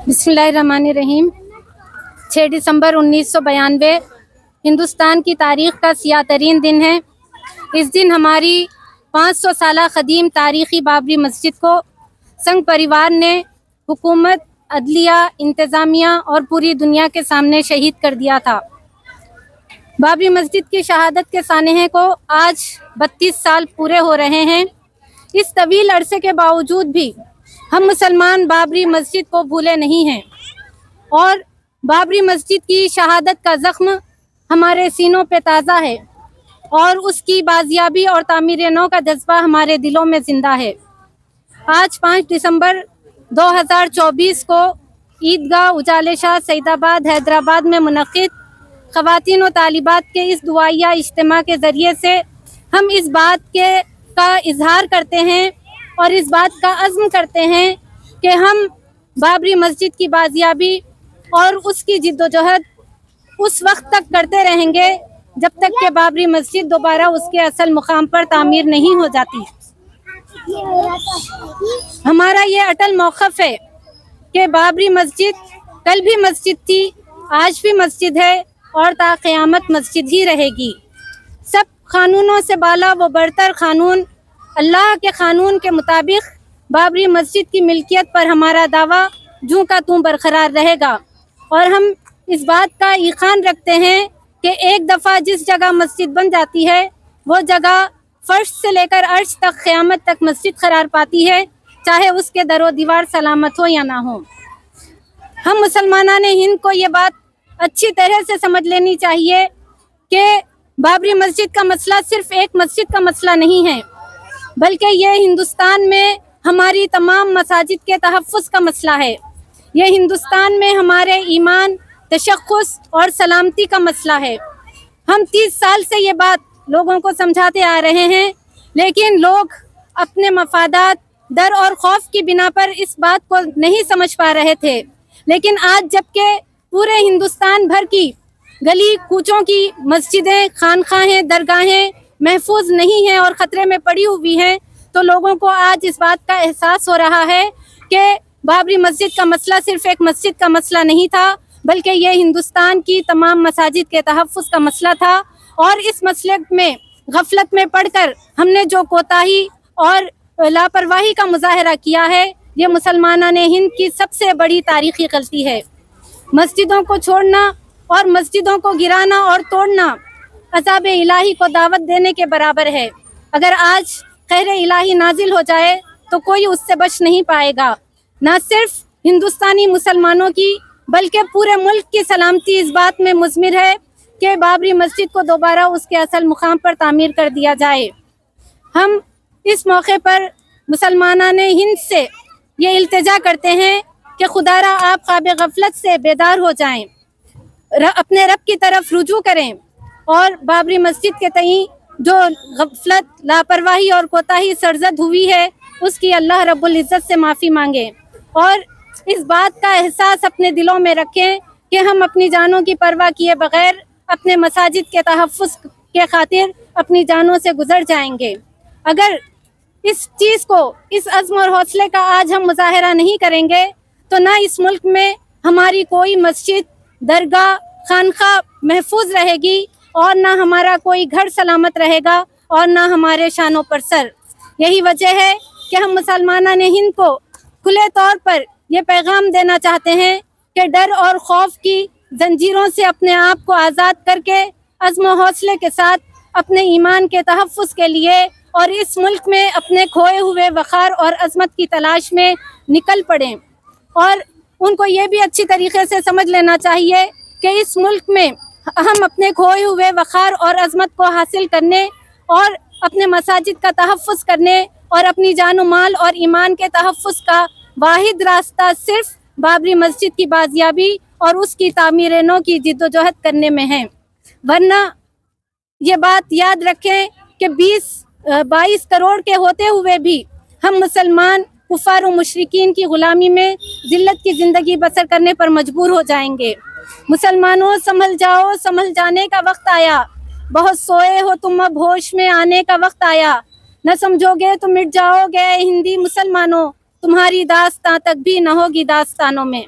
بسم اللہ الرحمن الرحیم۔ 6 دسمبر 1992 ہندوستان کی تاریخ کا سیاہ ترین دن ہے۔ اس دن ہماری 500 سالہ قدیم تاریخی بابری مسجد کو سنگھ پریوار نے حکومت، عدلیہ، انتظامیہ اور پوری دنیا کے سامنے شہید کر دیا تھا۔ بابری مسجد کی شہادت کے سانحے کو آج 32 سال پورے ہو رہے ہیں۔ اس طویل عرصے کے باوجود بھی ہم مسلمان بابری مسجد کو بھولے نہیں ہیں اور بابری مسجد کی شہادت کا زخم ہمارے سینوں پہ تازہ ہے اور اس کی بازیابی اور تعمیر نو کا جذبہ ہمارے دلوں میں زندہ ہے۔ آج 5 دسمبر 2024 کو عیدگاہ اجالے شاہ سعید آباد حیدرآباد میں منعقد خواتین و طالبات کے اس دعائیہ اجتماع کے ذریعے سے ہم اس بات کا اظہار کرتے ہیں اور اس بات کا عزم کرتے ہیں کہ ہم بابری مسجد کی بازیابی اور اس کی جد و جہد اس وقت تک کرتے رہیں گے جب تک کہ بابری مسجد دوبارہ اس کے اصل مقام پر تعمیر نہیں ہو جاتی۔ ہمارا یہ اٹل موقف ہے کہ بابری مسجد کل بھی مسجد تھی، آج بھی مسجد ہے اور تا قیامت مسجد ہی رہے گی۔ سب قانونوں سے بالا وہ برتر قانون اللہ کے قانون کے مطابق بابری مسجد کی ملکیت پر ہمارا دعویٰ جوں کا توں برقرار رہے گا اور ہم اس بات کا یقین رکھتے ہیں کہ ایک دفعہ جس جگہ مسجد بن جاتی ہے وہ جگہ فرش سے لے کر عرش تک قیامت تک مسجد قرار پاتی ہے، چاہے اس کے در و دیوار سلامت ہو یا نہ ہو۔ ہم مسلمانان ہند کو یہ بات اچھی طرح سے سمجھ لینی چاہیے کہ بابری مسجد کا مسئلہ صرف ایک مسجد کا مسئلہ نہیں ہے، بلکہ یہ ہندوستان میں ہماری تمام مساجد کے تحفظ کا مسئلہ ہے۔ یہ ہندوستان میں ہمارے ایمان، تشخص اور سلامتی کا مسئلہ ہے۔ ہم 30 سال سے یہ بات لوگوں کو سمجھاتے آ رہے ہیں، لیکن لوگ اپنے مفادات، ڈر اور خوف کی بنا پر اس بات کو نہیں سمجھ پا رہے تھے، لیکن آج جب کہ پورے ہندوستان بھر کی گلی کوچوں کی مسجدیں، خانقاہیں، درگاہیں محفوظ نہیں ہیں اور خطرے میں پڑی ہوئی ہیں، تو لوگوں کو آج اس بات کا احساس ہو رہا ہے کہ بابری مسجد کا مسئلہ صرف ایک مسجد کا مسئلہ نہیں تھا، بلکہ یہ ہندوستان کی تمام مساجد کے تحفظ کا مسئلہ تھا۔ اور اس مسئلے میں غفلت میں پڑ کر ہم نے جو کوتاہی اور لاپرواہی کا مظاہرہ کیا ہے، یہ مسلمانان ہند کی سب سے بڑی تاریخی غلطی ہے۔ مسجدوں کو چھوڑنا اور مسجدوں کو گرانا اور توڑنا عذاب الہی کو دعوت دینے کے برابر ہے۔ اگر آج قہر الہی نازل ہو جائے تو کوئی اس سے بچ نہیں پائے گا۔ نہ صرف ہندوستانی مسلمانوں کی بلکہ پورے ملک کی سلامتی اس بات میں مضمر ہے کہ بابری مسجد کو دوبارہ اس کے اصل مقام پر تعمیر کر دیا جائے۔ ہم اس موقع پر مسلمانان ہند سے یہ التجا کرتے ہیں کہ خدارا آپ خواب غفلت سے بیدار ہو جائیں، اپنے رب کی طرف رجوع کریں اور بابری مسجد کے تئیں جو غفلت، لاپرواہی اور کوتاہی سرزد ہوئی ہے اس کی اللہ رب العزت سے معافی مانگیں اور اس بات کا احساس اپنے دلوں میں رکھیں کہ ہم اپنی جانوں کی پرواہ کیے بغیر اپنے مساجد کے تحفظ کے خاطر اپنی جانوں سے گزر جائیں گے۔ اگر اس چیز کو، اس عزم اور حوصلے کا آج ہم مظاہرہ نہیں کریں گے تو نہ اس ملک میں ہماری کوئی مسجد، درگاہ، خانقاہ محفوظ رہے گی اور نہ ہمارا کوئی گھر سلامت رہے گا اور نہ ہمارے شانوں پر سر۔ یہی وجہ ہے کہ ہم مسلمانان ہند کو کھلے طور پر یہ پیغام دینا چاہتے ہیں کہ ڈر اور خوف کی زنجیروں سے اپنے آپ کو آزاد کر کے عزم و حوصلے کے ساتھ اپنے ایمان کے تحفظ کے لیے اور اس ملک میں اپنے کھوئے ہوئے وقار اور عظمت کی تلاش میں نکل پڑیں۔ اور ان کو یہ بھی اچھی طریقے سے سمجھ لینا چاہیے کہ اس ملک میں ہم اپنے کھوئے ہوئے وقار اور عظمت کو حاصل کرنے اور اپنے مساجد کا تحفظ کرنے اور اپنی جان و مال اور ایمان کے تحفظ کا واحد راستہ صرف بابری مسجد کی بازیابی اور اس کی تعمیر نو کی جد و جہد کرنے میں ہے۔ ورنہ یہ بات یاد رکھیں کہ 22 کروڑ کے ہوتے ہوئے بھی ہم مسلمان کفار و مشرکین کی غلامی میں ذلت کی زندگی بسر کرنے پر مجبور ہو جائیں گے۔ مسلمانوں سنبھل جاؤ، سنبھل جانے کا وقت آیا، بہت سوئے ہو تم اب ہوش میں آنے کا وقت آیا، نہ سمجھو گے تو مٹ جاؤ گے ہندی مسلمانوں، تمہاری داستاں تک بھی نہ ہوگی داستانوں میں۔